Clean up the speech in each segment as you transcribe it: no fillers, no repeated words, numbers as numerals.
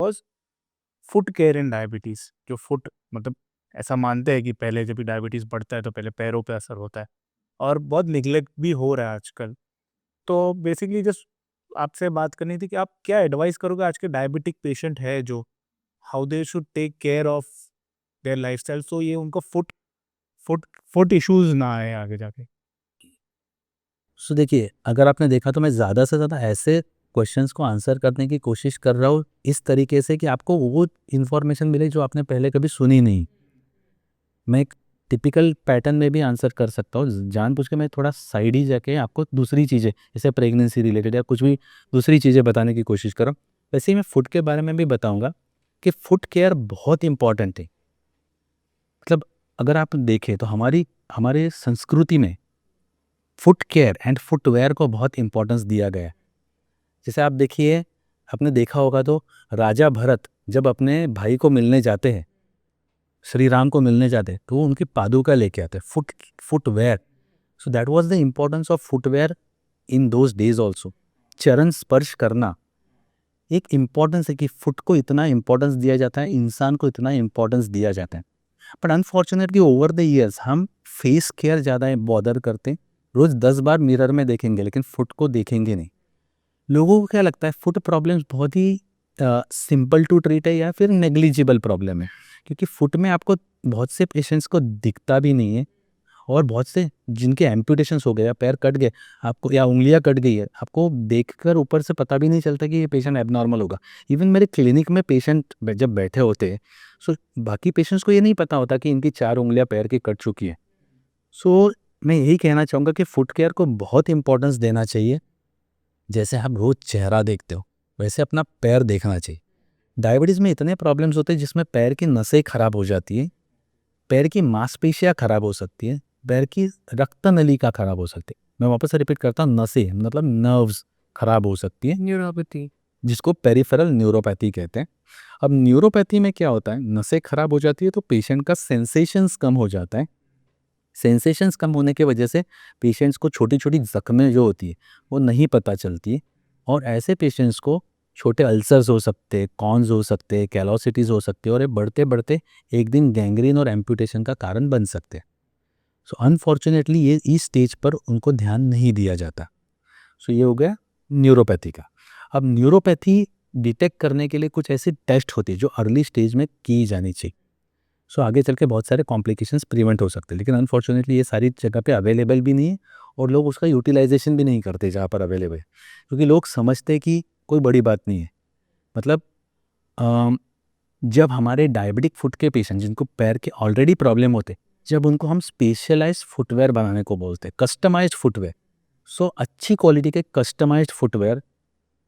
Was foot care in diabetes. जो foot मतलब ऐसा मानते हैं कि पहले जब भी डायबिटीज़ बढ़ता है तो पहले पैरों पे असर होता है और बहुत निग्लेक्ट भी हो रहा है आजकल। तो बेसिकली जस्ट आपसे बात करनी थी कि आप क्या एडवाइस करोगे आज के डायबिटिक पेशेंट है जो, how they should take care of their lifestyle so ये उनको फुट फुट फुट इश्यूज़ ना आए आगे जाके? सो देखिए, अगर आपने देखा तो मैं ज़्यादा से ज़्यादा ऐसे क्वेश्चंस को आंसर करने की कोशिश कर रहा हूँ इस तरीके से कि आपको वो इन्फॉर्मेशन मिले जो आपने पहले कभी सुनी नहीं। मैं एक टिपिकल पैटर्न में भी आंसर कर सकता हूँ, जानबूझ के मैं थोड़ा साइड ही जाके आपको दूसरी चीज़ें, जैसे प्रेगनेंसी रिलेटेड या कुछ भी दूसरी चीज़ें बताने की कोशिश कर रहा हूँ। वैसे ही मैं फूड के बारे में भी बताऊँगा कि फूड केयर बहुत इम्पोर्टेंट है। मतलब अगर आप देखें तो हमारे संस्कृति में फुट केयर एंड फुटवेयर को बहुत इम्पोर्टेंस दिया गया है। जैसे आप देखिए, आपने देखा होगा तो राजा भरत जब अपने भाई को मिलने जाते हैं, श्री राम को मिलने जाते हैं, तो वो उनकी पादुका लेके आते हैं, footwear. So that was the importance of footwear in those days also. चरण स्पर्श करना एक इम्पोर्टेंस है कि फुट को इतना इम्पोर्टेंस दिया जाता है, इंसान को इतना इम्पोर्टेंस दिया जाता है। But unfortunately over the years हम फेस केयर ज़्यादा बॉदर करते हैं। रोज़ 10 बार मिरर में देखेंगे लेकिन फुट को देखेंगे नहीं। लोगों को क्या लगता है फुट प्रॉब्लम्स बहुत ही सिंपल टू ट्रीट है या फिर नेग्लिजिबल प्रॉब्लम है, क्योंकि फुट में आपको बहुत से पेशेंट्स को दिखता भी नहीं है, और बहुत से जिनके एम्पुटेशंस हो गए या पैर कट गए आपको, या उंगलियां कट गई है, आपको देखकर ऊपर से पता भी नहीं चलता कि ये पेशेंट एबनॉर्मल होगा। इवन मेरे क्लिनिक में पेशेंट जब बैठे होते हैं, सो बाकी पेशेंट्स को ये नहीं पता होता कि इनकी 4 उंगलियां पैर की कट चुकी है। सो मैं यही कहना चाहूँगा कि फुट केयर को बहुत इंपॉर्टेंस देना चाहिए। जैसे आप रोज चेहरा देखते हो, वैसे अपना पैर देखना चाहिए। डायबिटीज़ में इतने प्रॉब्लम्स होते हैं जिसमें पैर की नसें खराब हो जाती है, पैर की मांसपेशियाँ खराब हो सकती है, पैर की रक्त नलिका खराब हो सकती है। मैं वापस से रिपीट करता हूँ, नसें मतलब नर्व्स खराब हो सकती है, न्यूरोपैथी, जिसको पेरिफेरल न्यूरोपैथी कहते हैं। अब न्यूरोपैथी में क्या होता है, नसें खराब हो जाती है तो पेशेंट का सेंसेशंस कम हो जाता है। सेंसेशंस कम होने की वजह से पेशेंट्स को छोटी-छोटी ज़ख्में जो होती है, वो नहीं पता चलती है, और ऐसे पेशेंट्स को छोटे अल्सर्स हो सकते हैं, कॉन्स हो सकते हैं, कैलोसिटीज़ हो सकती है, और ये बढ़ते-बढ़ते एक दिन गैंग्रीन और एम्पुटेशन का कारण बन सकते हैं। सो अनफॉर्चुनेटली ये इस स्टेज पर उनको ध्यान नहीं दिया जाता। सो ये हो गया न्यूरोपैथी का। अब न्यूरोपैथी डिटेक्ट करने के लिए कुछ ऐसी टेस्ट होती है जो अर्ली स्टेज में की जानी चाहिए। सो आगे चल के बहुत सारे कॉम्प्लिकेशंस प्रिवेंट हो सकते हैं, लेकिन अनफॉर्चुनेटली ये सारी जगह पे अवेलेबल भी नहीं है, और लोग उसका यूटिलाइजेशन भी नहीं करते जहाँ पर अवेलेबल है, क्योंकि लोग समझते हैं कि कोई बड़ी बात नहीं है। मतलब अम, जब हमारे डायबिटिक फुट के पेशेंट जिनको पैर के ऑलरेडी प्रॉब्लम होते, जब उनको हम स्पेशलाइज्ड फुटवेयर बनाने को बोलते हैं, कस्टमाइज्ड फुटवेयर। सो अच्छी क्वालिटी के कस्टमाइज्ड फुटवेयर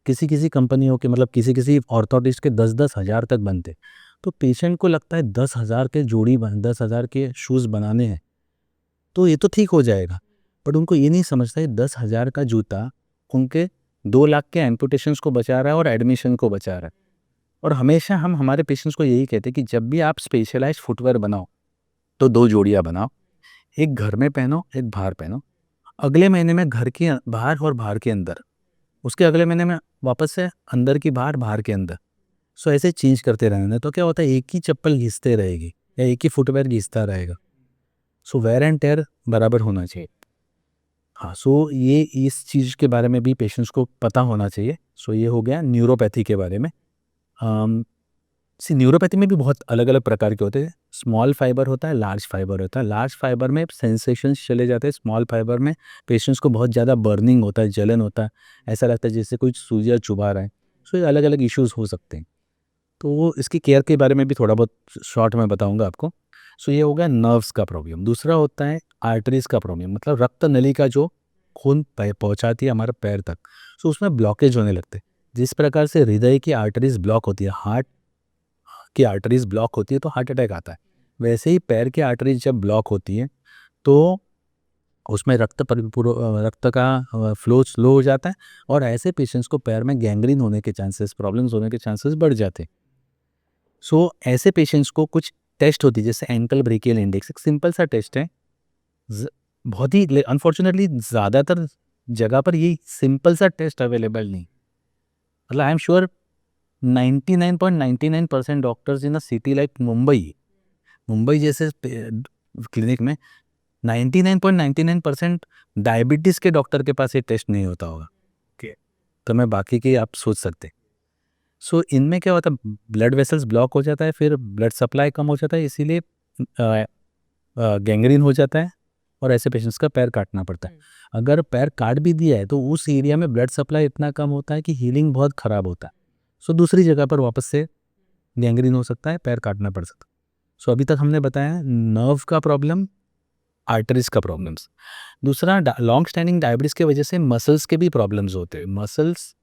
किसी किसी कंपनियों के, मतलब किसी किसी ऑर्थोटिस्ट के 10-10 हज़ार तक बनते। तो पेशेंट को लगता है 10 हज़ार के 10 हज़ार के शूज़ बनाने हैं तो ये तो ठीक हो जाएगा, बट उनको ये नहीं समझता है 10 हज़ार का जूता उनके 2 लाख के एम्पुटेशंस को बचा रहा है और एडमिशन को बचा रहा है। और हमेशा हम हमारे पेशेंट्स को यही कहते हैं कि जब भी आप स्पेशलाइज्ड फुटवेयर बनाओ तो 2 जोड़ियाँ बनाओ, एक घर में पहनो, एक बाहर पहनो। अगले महीने में घर के बाहर और बाहर के अंदर, उसके अगले महीने में वापस से अंदर की बाहर, बाहर के अंदर। सो ऐसे चेंज करते रहना, तो क्या होता है एक ही चप्पल घिसते रहेगी या एक ही फुटवेयर घिसता रहेगा। सो वेयर एंड टेयर बराबर होना चाहिए। हाँ, सो ये इस चीज़ के बारे में भी पेशेंट्स को पता होना चाहिए। सो ये हो गया न्यूरोपैथी के बारे में। न्यूरोपैथी में भी बहुत अलग अलग प्रकार के होते हैं। स्मॉल फाइबर होता है, लार्ज फाइबर होता है। लार्ज फाइबर में सेंसेशंस चले जाते हैं, स्मॉल फाइबर में पेशेंट्स को बहुत ज़्यादा बर्निंग होता है, जलन होता है, ऐसा लगता है जैसे कोई सूजियाँ चुभा रहा है। सो ये अलग अलग इश्यूज़ हो सकते हैं। तो इसकी केयर के बारे में भी थोड़ा बहुत शॉर्ट में बताऊंगा आपको। सो ये हो गया नर्व्स का प्रॉब्लम। दूसरा होता है आर्टरीज का प्रॉब्लम, मतलब रक्त नली का जो खून पहुंचाती है हमारे पैर तक, सो उसमें ब्लॉकेज होने लगते हैं। जिस प्रकार से हृदय की आर्टरीज ब्लॉक होती है, हार्ट की आर्टरीज ब्लॉक होती है तो हार्ट अटैक आता है, वैसे ही पैर की आर्टरीज जब ब्लॉक होती है तो उसमें रक्त का फ्लो स्लो हो जाता है, और ऐसे पेशेंट्स को पैर में गैंग्रीन होने के चांसेस, प्रॉब्लम्स होने के चांसेस बढ़ जाते हैं। सो ऐसे पेशेंट्स को कुछ टेस्ट होती है, जैसे एंकल ब्रेकियल इंडेक्स, एक सिंपल सा टेस्ट है। बहुत ही अनफॉर्चुनेटली ज़्यादातर जगह पर ये सिंपल सा टेस्ट अवेलेबल नहीं। मतलब I am sure 99.99% doctors in a city like Mumbai जैसे क्लिनिक में 99.99% डायबिटीज़ के डॉक्टर के पास ये टेस्ट नहीं होता होगा। Okay. तो मैं बाकी की आप सोच सकते। सो इनमें क्या होता है, ब्लड वेसल्स ब्लॉक हो जाता है, फिर ब्लड सप्लाई कम हो जाता है, इसीलिए गैंग्रीन हो जाता है और ऐसे पेशेंट्स का पैर काटना पड़ता है। अगर पैर काट भी दिया है तो उस एरिया में ब्लड सप्लाई इतना कम होता है कि हीलिंग बहुत ख़राब होता है। सो दूसरी जगह पर वापस से गैंग्रीन हो सकता है, पैर काटना पड़ सकता है। सो अभी तक हमने बताया नर्व का प्रॉब्लम, आर्टरीज का प्रॉब्लम्स। दूसरा लॉन्ग स्टैंडिंग डायबिटीज़ की वजह से मसल्स के भी प्रॉब्लम्स होते हैं। मसल्स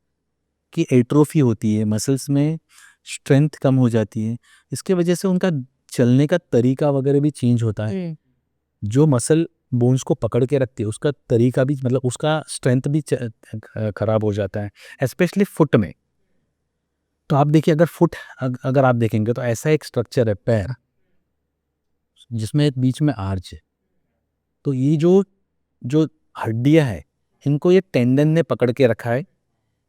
की एट्रोफी होती है, मसल्स में स्ट्रेंथ कम हो जाती है, इसके वजह से उनका चलने का तरीका वगैरह भी चेंज होता है। जो मसल बोन्स को पकड़ के रखती है उसका तरीका भी, मतलब उसका स्ट्रेंथ भी खराब हो जाता है, स्पेशली फुट में। तो आप देखिए, अगर आप देखेंगे तो ऐसा एक स्ट्रक्चर है पैर जिसमें एक बीच में आर्च है। तो ये जो जो हड्डियां है, इनको ये टेंडन ने पकड़ के रखा है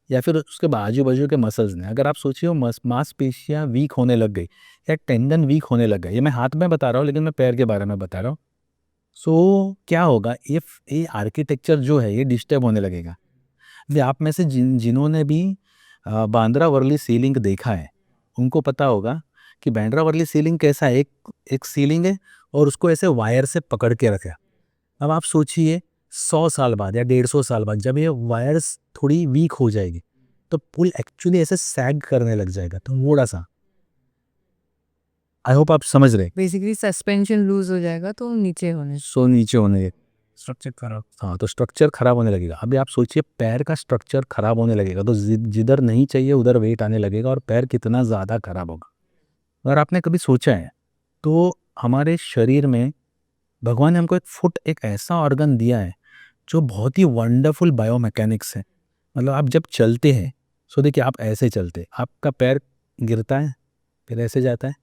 या फिर उसके बाजू बाजू के मसल्स ने। अगर आप सोचिए मांसपेशियां वीक होने लग गई या टेंडन वीक होने लग गए, ये मैं हाथ में बता रहा हूँ लेकिन मैं पैर के बारे में बता रहा हूँ। सो क्या होगा, ये आर्किटेक्चर जो है ये डिस्टर्ब होने लगेगा। ये आप में से जिन्होंने भी बांद्रा वर्ली सीलिंग देखा है उनको पता होगा कि बांद्रा वर्ली सीलिंग कैसा है। एक सीलिंग है और उसको ऐसे वायर से पकड़ के रखा। अब आप सोचिए 100 साल बाद या 150 साल बाद जब ये वायर्स थोड़ी वीक हो जाएगी तो पुल एक्चुअली ऐसे सैग करने लग जाएगा, तो थोड़ा सा। आई होप आप समझ रहे। बेसिकली सस्पेंशन लूज हो जाएगा तो नीचे होने सो नीचे होने, स्ट्रक्चर खराब। हाँ, तो स्ट्रक्चर खराब होने लगेगा। अभी आप सोचिए पैर का स्ट्रक्चर खराब होने लगेगा तो जिधर नहीं चाहिए उधर वेट आने लगेगा और पैर कितना ज़्यादा खराब होगा। अगर आपने कभी सोचा है तो हमारे शरीर में भगवान ने हमको एक ऐसा ऑर्गन दिया है जो बहुत ही वंडरफुल बायोमैकेनिक्स है। मतलब आप जब चलते हैं, सो देखिए आप ऐसे चलते, आपका पैर गिरता है, फिर ऐसे जाता है,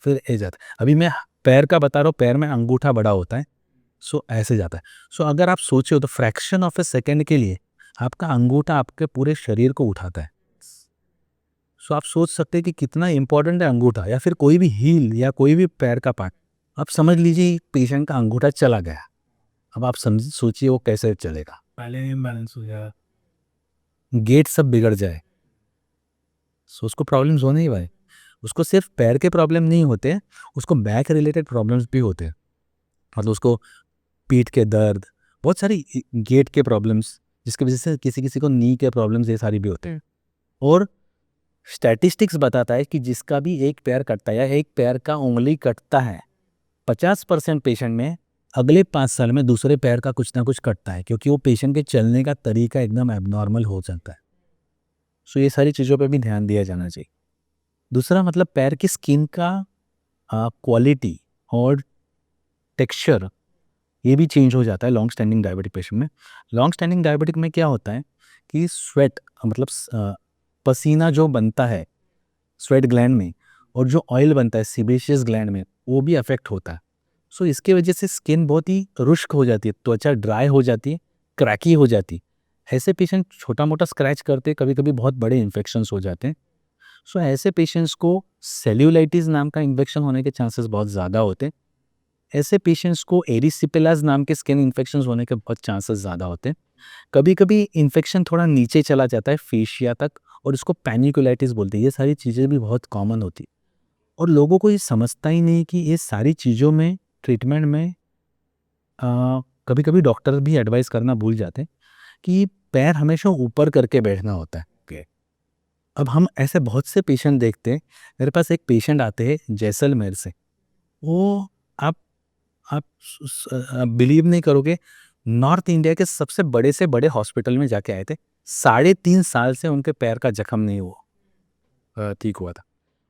फिर ऐसे जाता है। अभी मैं पैर का बता रहा हूँ, पैर में अंगूठा बड़ा होता है, सो ऐसे जाता है। सो अगर आप सोचो तो फ्रैक्शन ऑफ ए सेकेंड के लिए आपका अंगूठा आपके पूरे शरीर को उठाता है। सो आप सोच सकते हैं कि कितना इंपॉर्टेंट है अंगूठा, या फिर कोई भी हील या कोई भी पैर का पार्ट। आप समझ लीजिए पेशेंट का अंगूठा चला गया, अब आप सोचिए वो कैसे चलेगा। पहले इम्बैलेंस हो जाएगा, गेट सब बिगड़ जाए। सो उसको प्रॉब्लम्स होने ही भाई। उसको सिर्फ पैर के प्रॉब्लम नहीं होते, उसको बैक रिलेटेड प्रॉब्लम्स भी होते हैं। मतलब उसको पीठ के दर्द, बहुत सारी गेट के प्रॉब्लम्स, जिसकी वजह से किसी किसी को नी के प्रॉब्लम्स, ये सारी भी होते हैं। और स्टैटिस्टिक्स बताता है कि जिसका भी एक पैर कटता है या एक पैर का उंगली कटता है, 50% पेशेंट में अगले 5 साल में दूसरे पैर का कुछ ना कुछ कटता है, क्योंकि वो पेशेंट के चलने का तरीका एकदम एबनॉर्मल हो जाता है। सो ये सारी चीज़ों पे भी ध्यान दिया जाना चाहिए। दूसरा, मतलब पैर की स्किन का क्वालिटी और टेक्सचर ये भी चेंज हो जाता है लॉन्ग स्टैंडिंग डायबिटिक पेशेंट में। लॉन्ग स्टैंडिंग डायबिटिक में क्या होता है कि स्वेट, मतलब पसीना जो बनता है स्वेट ग्लैंड में, और जो ऑयल बनता है सीबेशियस ग्लैंड में, वो भी अफेक्ट होता है। सो इसके वजह से स्किन बहुत ही रुष्क हो जाती है, त्वचा ड्राई हो जाती है, क्रैकी हो जाती है। ऐसे पेशेंट छोटा मोटा स्क्रैच करते, कभी कभी बहुत बड़े इन्फेक्शंस हो जाते हैं। सो ऐसे पेशेंट्स को सेल्यूलाइटिस नाम का इन्फेक्शन होने के चांसेस बहुत ज़्यादा होते हैं। ऐसे पेशेंट्स को एरिसिपेलास नाम के स्किन इन्फेक्शन होने के बहुत चांसेस ज़्यादा होते हैं। कभी कभी इन्फेक्शन थोड़ा नीचे चला जाता है फेशिया तक, और इसको पैनिकुलाइटिस बोलते हैं। ये सारी चीज़ें भी बहुत कॉमन होती है और लोगों को ये समझता ही नहीं कि ये सारी चीज़ों में ट्रीटमेंट में कभी कभी डॉक्टर भी एडवाइस करना भूल जाते हैं कि पैर हमेशा ऊपर करके बैठना होता है। अब हम ऐसे बहुत से पेशेंट देखते हैं। मेरे पास एक पेशेंट आते हैं जैसलमेर से, वो आप बिलीव नहीं करोगे, नॉर्थ इंडिया के सबसे बड़े से बड़े हॉस्पिटल में जाके आए थे। 3.5 साल से उनके पैर का जख्म नहीं हुआ, ठीक हुआ था।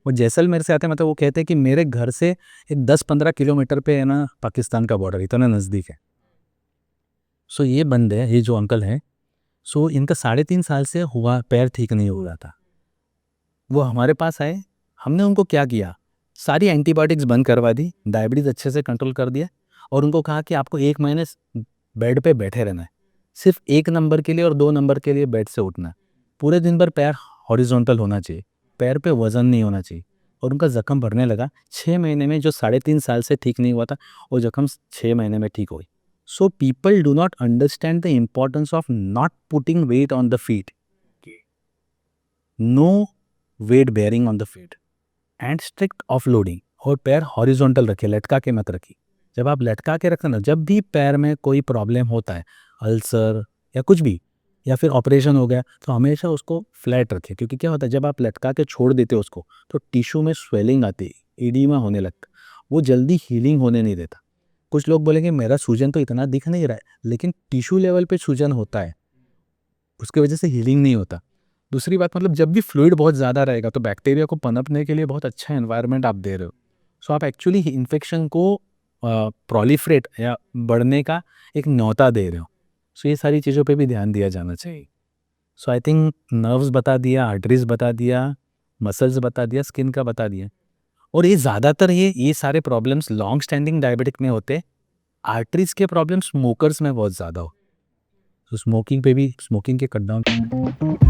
वो जैसलमेर से आते हैं, मतलब वो कहते हैं कि मेरे घर से एक 10-15 किलोमीटर पे है ना पाकिस्तान का बॉर्डर, इतना नज़दीक है। सो ये बंदे, ये जो अंकल हैं, सो इनका 3.5 साल से हुआ पैर ठीक नहीं हो रहा था। वो हमारे पास आए, हमने उनको क्या किया, सारी एंटीबायोटिक्स बंद करवा दी, डायबिटीज़ अच्छे से कंट्रोल कर दिया, और उनको कहा कि आपको 1 महीने बेड पे बैठे रहना है, सिर्फ 1 नंबर के लिए और 2 नंबर के लिए बेड से उठना है। पूरे दिन भर पैर हॉरिजॉन्टल होना चाहिए, पैर पे वजन नहीं होना चाहिए और उनका जख्म बढ़ने लगा 6 महीने में, जो 3.5 साल से ठीक नहीं हुआ था वो जख्म 6 महीने में ठीक हो गई. So people do not understand the importance of not putting weight on the feet, no weight bearing on the feet and strict offloading. और पैर हॉरिजॉन्टल रखिए, लटका के मत रखिए. जब आप लटका के रखते ना, जब भी पैर में कोई प्रॉब्लम होता है, अल्सर या कुछ भी, या फिर ऑपरेशन हो गया, तो हमेशा उसको फ्लैट रखिए. क्योंकि क्या होता है, जब आप लटका के छोड़ देते हो उसको, तो टिश्यू में स्वेलिंग आती है, एडिमा होने लगता, वो जल्दी हीलिंग होने नहीं देता. कुछ लोग बोलेंगे मेरा सूजन तो इतना दिख नहीं रहा है, लेकिन टिश्यू लेवल पे सूजन होता है, उसकी वजह से हीलिंग नहीं होता. दूसरी बात, मतलब जब भी फ्लूइड बहुत ज़्यादा रहेगा तो बैक्टीरिया को पनपने के लिए बहुत अच्छा एनवायरनमेंट आप दे रहे हो. सो आप एक्चुअली इन्फेक्शन को प्रोलिफरेट या बढ़ने का एक न्योता दे रहे हो. सो ये सारी चीज़ों पे भी ध्यान दिया जाना चाहिए. सो आई थिंक नर्व्स बता दिया, आर्टरीज बता दिया, मसल्स बता दिया, स्किन का बता दिया. और ये ज़्यादातर ये सारे प्रॉब्लम्स लॉन्ग स्टैंडिंग डायबिटिक में होते. आर्टरीज के प्रॉब्लम स्मोकर्स में बहुत ज़्यादा हो. तो स्मोकिंग पे भी, स्मोकिंग के कट डाउन